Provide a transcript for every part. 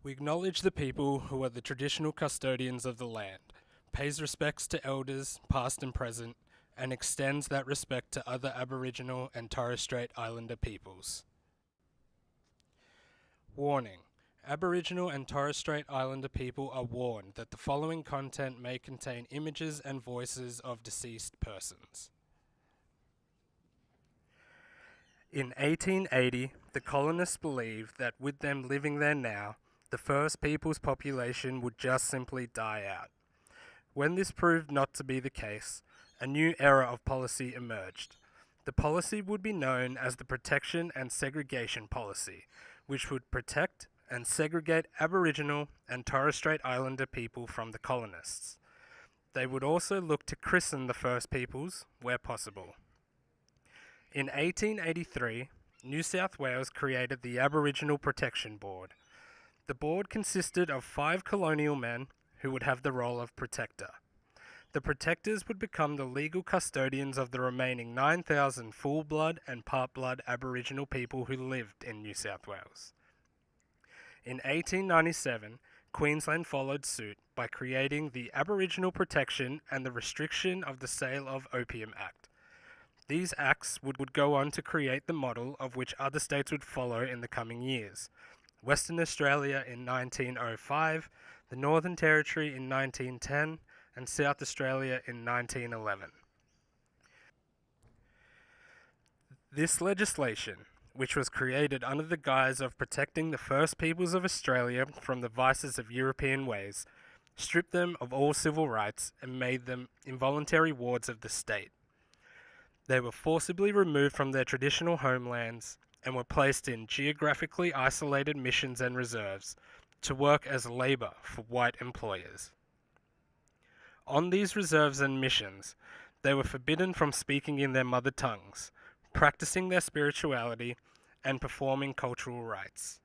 We acknowledge the people who are the traditional custodians of the land, pays respects to elders, past and present, and extends that respect to other Aboriginal and Torres Strait Islander peoples. Warning: Aboriginal and Torres Strait Islander people are warned that the following content may contain images and voices of deceased persons. In 1880, the colonists believed that with them living there now, the First Peoples population would just simply die out. When this proved not to be the case, a new era of policy emerged. The policy would be known as the Protection and Segregation Policy, which would protect and segregate Aboriginal and Torres Strait Islander people from the colonists. They would also look to christen the First Peoples where possible. In 1883, New South Wales created the Aboriginal Protection Board. The board consisted of 5 colonial men who would have the role of protector. The protectors would become the legal custodians of the remaining 9,000 full-blood and part-blood Aboriginal people who lived in New South Wales. In 1897, Queensland followed suit by creating the Aboriginal Protection and the Restriction of the Sale of Opium Act. These acts would go on to create the model of which other states would follow in the coming years. Western Australia in 1905, the Northern Territory in 1910, and South Australia in 1911. This legislation, which was created under the guise of protecting the First Peoples of Australia from the vices of European ways, stripped them of all civil rights and made them involuntary wards of the state. They were forcibly removed from their traditional homelands and were placed in geographically isolated missions and reserves to work as labour for white employers. On these reserves and missions, they were forbidden from speaking in their mother tongues, practicing their spirituality, and performing cultural rites.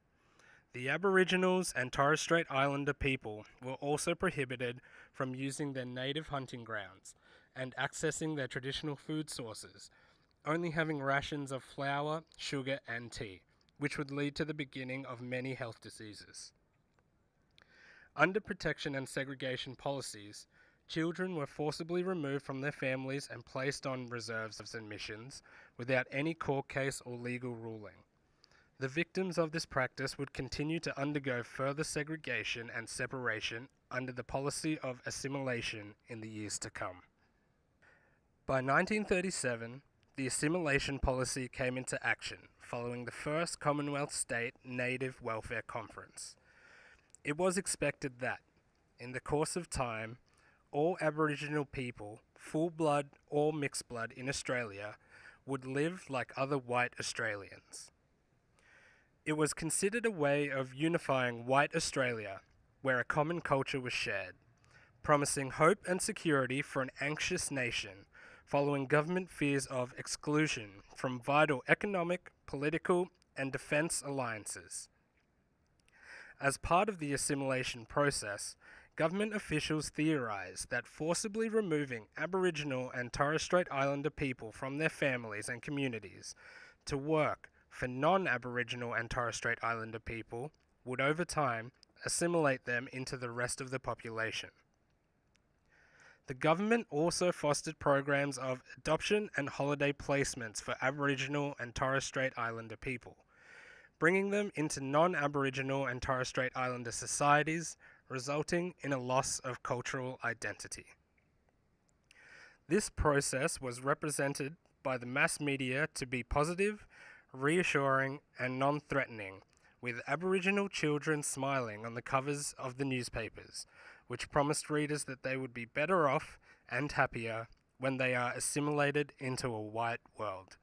The Aboriginals and Torres Strait Islander people were also prohibited from using their native hunting grounds and accessing their traditional food sources, only having rations of flour, sugar, and tea, which would lead to the beginning of many health diseases. Under protection and segregation policies, children were forcibly removed from their families and placed on reserves and missions without any court case or legal ruling. The victims of this practice would continue to undergo further segregation and separation under the policy of assimilation in the years to come. By 1937, the assimilation policy came into action following the first Commonwealth State Native Welfare Conference. It was expected that, in the course of time, all Aboriginal people, full-blood or mixed-blood in Australia, would live like other white Australians. It was considered a way of unifying white Australia, where a common culture was shared, promising hope and security for an anxious nation following government fears of exclusion from vital economic, political, and defence alliances. As part of the assimilation process, government officials theorised that forcibly removing Aboriginal and Torres Strait Islander people from their families and communities to work for non-Aboriginal and Torres Strait Islander people would over time assimilate them into the rest of the population. The government also fostered programs of adoption and holiday placements for Aboriginal and Torres Strait Islander people, bringing them into non-Aboriginal and Torres Strait Islander societies, resulting in a loss of cultural identity. This process was represented by the mass media to be positive, reassuring, and non-threatening, with Aboriginal children smiling on the covers of the newspapers, which promised readers that they would be better off and happier when they are assimilated into a white world.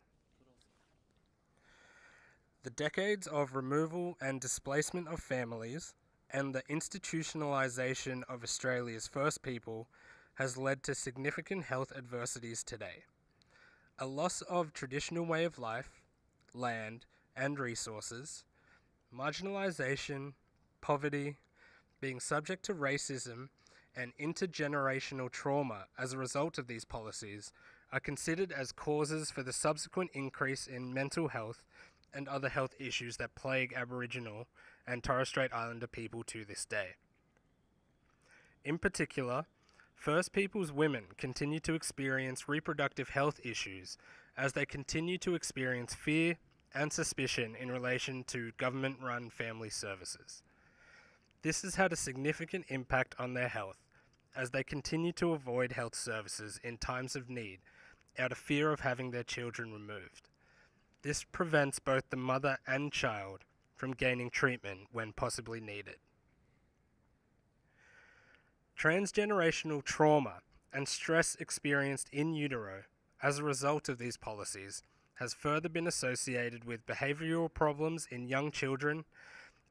The decades of removal and displacement of families and the institutionalisation of Australia's First People has led to significant health adversities today. A loss of traditional way of life, land, and resources, marginalisation, poverty, being subject to racism, and intergenerational trauma as a result of these policies are considered as causes for the subsequent increase in mental health and other health issues that plague Aboriginal and Torres Strait Islander people to this day. In particular, First Peoples women continue to experience reproductive health issues as they continue to experience fear and suspicion in relation to government-run family services. This has had a significant impact on their health as they continue to avoid health services in times of need out of fear of having their children removed. This prevents both the mother and child from gaining treatment when possibly needed. Transgenerational trauma and stress experienced in utero as a result of these policies has further been associated with behavioral problems in young children,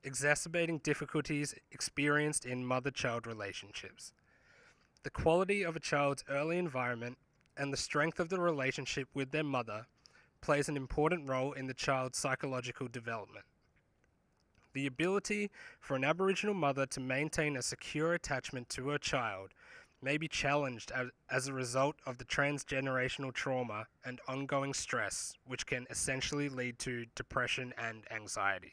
exacerbating difficulties experienced in mother-child relationships. The quality of a child's early environment and the strength of the relationship with their mother plays an important role in the child's psychological development. The ability for an Aboriginal mother to maintain a secure attachment to her child may be challenged as a result of the transgenerational trauma and ongoing stress, which can essentially lead to depression and anxiety.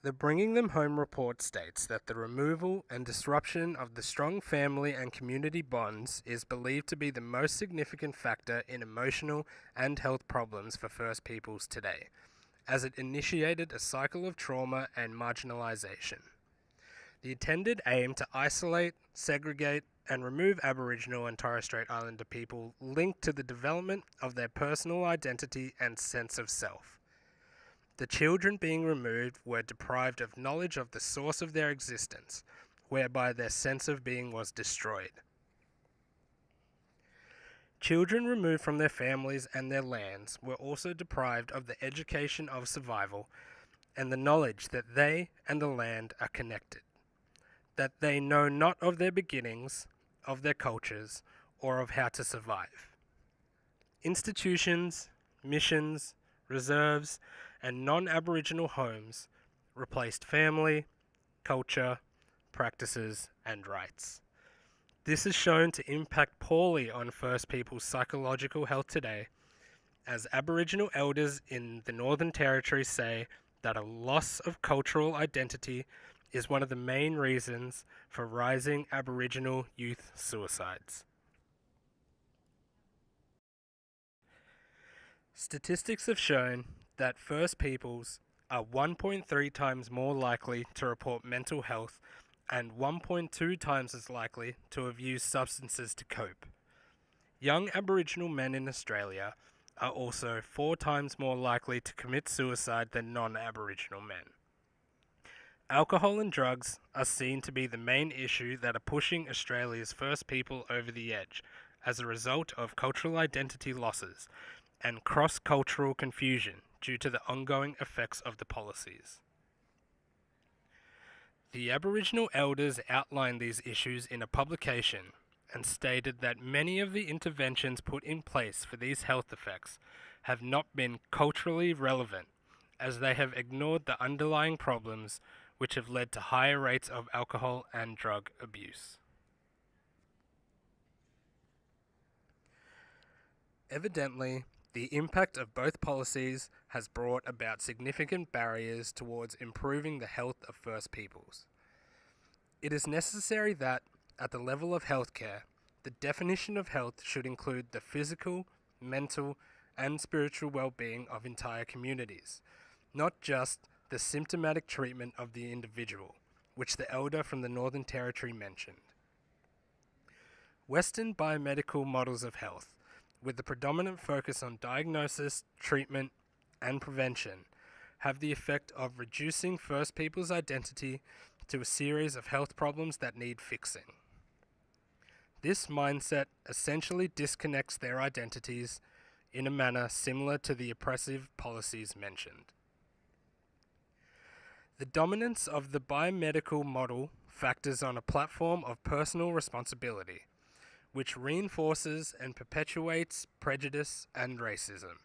The Bringing Them Home report states that the removal and disruption of the strong family and community bonds is believed to be the most significant factor in emotional and health problems for First Peoples today, as it initiated a cycle of trauma and marginalisation. The intended aim to isolate, segregate, and remove Aboriginal and Torres Strait Islander people linked to the development of their personal identity and sense of self. The children being removed were deprived of knowledge of the source of their existence, whereby their sense of being was destroyed. Children removed from their families and their lands were also deprived of the education of survival and the knowledge that they and the land are connected, that they know not of their beginnings, of their cultures, or of how to survive. Institutions, missions, reserves, and non-Aboriginal homes replaced family, culture, practices, and rights. This is shown to impact poorly on First Peoples' psychological health today, as Aboriginal elders in the Northern Territory say that a loss of cultural identity is one of the main reasons for rising Aboriginal youth suicides. Statistics have shown that First Peoples are 1.3 times more likely to report mental health and 1.2 times as likely to have used substances to cope. Young Aboriginal men in Australia are also 4 times more likely to commit suicide than non-Aboriginal men. Alcohol and drugs are seen to be the main issue that are pushing Australia's First People over the edge as a result of cultural identity losses and cross-cultural confusion due to the ongoing effects of the policies. The Aboriginal elders outlined these issues in a publication and stated that many of the interventions put in place for these health effects have not been culturally relevant, as they have ignored the underlying problems which have led to higher rates of alcohol and drug abuse. Evidently, the impact of both policies has brought about significant barriers towards improving the health of First Peoples. It is necessary that, at the level of healthcare, the definition of health should include the physical, mental, and spiritual well-being of entire communities, not just the symptomatic treatment of the individual, which the elder from the Northern Territory mentioned. Western biomedical models of health, with the predominant focus on diagnosis, treatment, and prevention, have the effect of reducing First Peoples' identity to a series of health problems that need fixing. This mindset essentially disconnects their identities in a manner similar to the oppressive policies mentioned. The dominance of the biomedical model factors on a platform of personal responsibility, which reinforces and perpetuates prejudice and racism.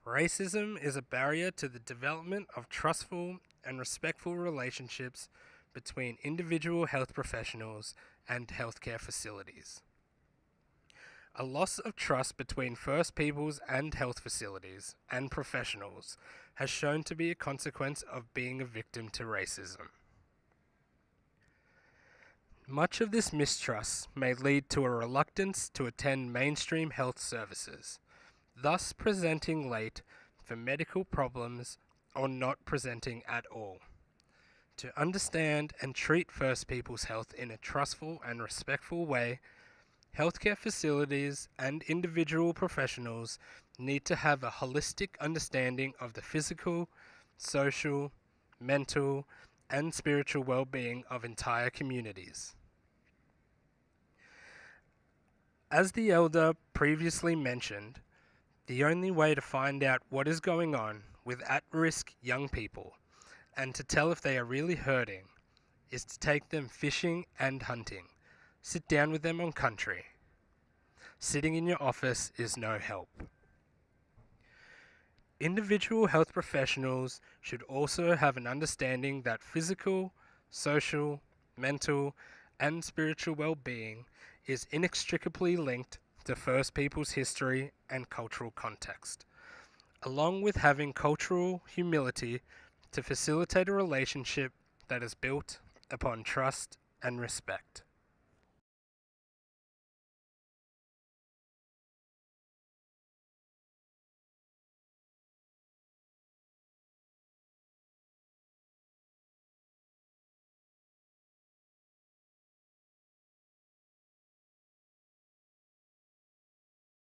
Racism is a barrier to the development of trustful and respectful relationships between individual health professionals and healthcare facilities. A loss of trust between First Peoples and health facilities and professionals has shown to be a consequence of being a victim to racism. Much of this mistrust may lead to a reluctance to attend mainstream health services, thus presenting late for medical problems or not presenting at all. To understand and treat First Peoples health in a trustful and respectful way, healthcare facilities and individual professionals need to have a holistic understanding of the physical, social, mental, and spiritual well-being of entire communities. As the elder previously mentioned, the only way to find out what is going on with at-risk young people and to tell if they are really hurting is to take them fishing and hunting. Sit down with them on country. Sitting in your office is no help. Individual health professionals should also have an understanding that physical, social, mental, and spiritual well-being is inextricably linked to First Peoples history and cultural context, along with having cultural humility to facilitate a relationship that is built upon trust and respect.